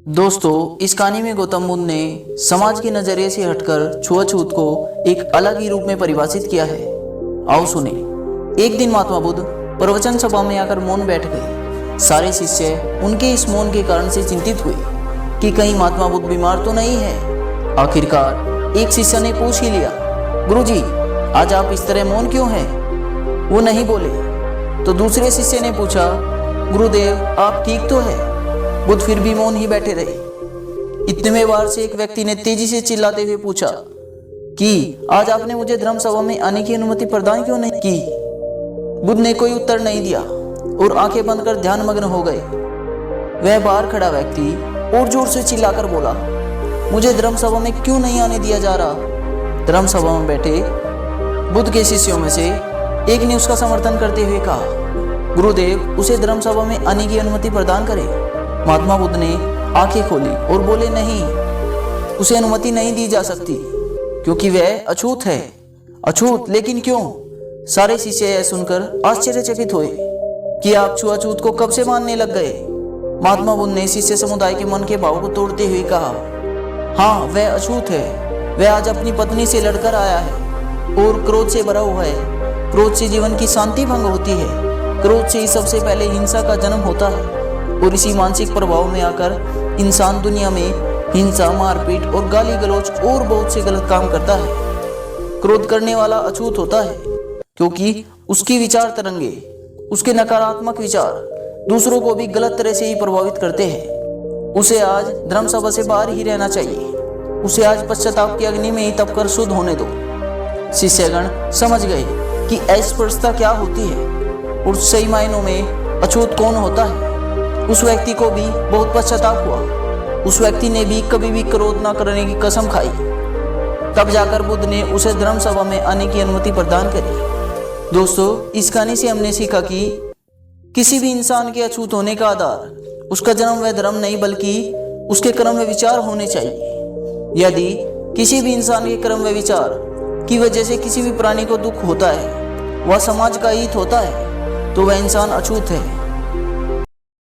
दोस्तों, इस कहानी में गौतम बुद्ध ने समाज के नजरिए से हटकर छुआछूत को एक अलग ही रूप में परिभाषित किया है। आओ सुने। एक दिन महात्मा बुद्ध प्रवचन सभा में आकर मौन बैठ गए। सारे शिष्य उनके इस मौन के कारण से चिंतित हुए कि कहीं महात्मा बुद्ध बीमार तो नहीं है। आखिरकार एक शिष्य ने पूछ ही लिया, गुरुजी, आज आप इस तरह मौन क्यों हैं? वो नहीं बोले। तो दूसरे शिष्य ने पूछा, गुरुदेव, आप ठीक तो है? बुद्ध फिर भी मौन ही बैठे रहे। इतने में बाहर से एक व्यक्ति ने तेजी से चिल्लाते हुए पूछा कि आज आपने मुझे धर्म सभा में आने की अनुमति प्रदान क्यों नहीं की? बुद्ध ने कोई उत्तर नहीं दिया और आंखें बंद कर ध्यान मग्न हो गए। वह बाहर खड़ा व्यक्ति और जोर से चिल्लाकर बोला, मुझे धर्म सभा में क्यों नहीं आने दिया जा रहा? धर्म सभा में बैठे बुद्ध के शिष्यों में से एक ने उसका समर्थन करते हुए कहा, गुरुदेव, उसे धर्म सभा में आने की अनुमति प्रदान करें। महात्मा बुद्ध ने आंखें खोली और बोले, नहीं, उसे अनुमति नहीं दी जा सकती क्योंकि वह अछूत है। अछूत? लेकिन क्यों? सारे शिष्य यह सुनकर आश्चर्यचकित हुए कि आप छुआछूत को कब से मानने लग गए। महात्मा बुद्ध ने शिष्य समुदाय के मन के भाव को तोड़ते हुए कहा, हाँ, वह अछूत है। वह आज अपनी पत्नी से लड़कर आया है और क्रोध से भरा हुआ है। क्रोध से जीवन की शांति भंग होती है। क्रोध से ही सबसे पहले हिंसा का जन्म होता है और इसी मानसिक प्रभाव में आकर इंसान दुनिया में हिंसा, मारपीट और गाली गलौज और बहुत से गलत काम करता है। क्रोध करने वाला अछूत होता है क्योंकि उसकी विचार तरंगे, उसके नकारात्मक विचार दूसरों को भी गलत तरह से ही प्रभावित करते हैं। उसे आज धर्म सभा से बाहर ही रहना चाहिए। उसे आज पश्चाताप की अग्नि में ही तप कर शुद्ध होने दो। शिष्यगण समझ गए कि अस्पृश्यता क्या होती है और सही मायनों में अछूत कौन होता है। उस व्यक्ति को भी बहुत पश्चाताप हुआ। उस व्यक्ति ने भी कभी भी क्रोध न करने की कसम खाई। तब जाकर बुद्ध ने उसे धर्म सभा में आने की अनुमति प्रदान करी। दोस्तों, इस कहानी से हमने सीखा कि किसी भी इंसान के अछूत होने का आधार उसका जन्म व धर्म नहीं बल्कि उसके कर्म व विचार होने चाहिए। यदि किसी भी इंसान के कर्म व विचार की वजह से किसी भी प्राणी को दुख होता है, वह समाज का हित होता है, तो वह इंसान अछूत है।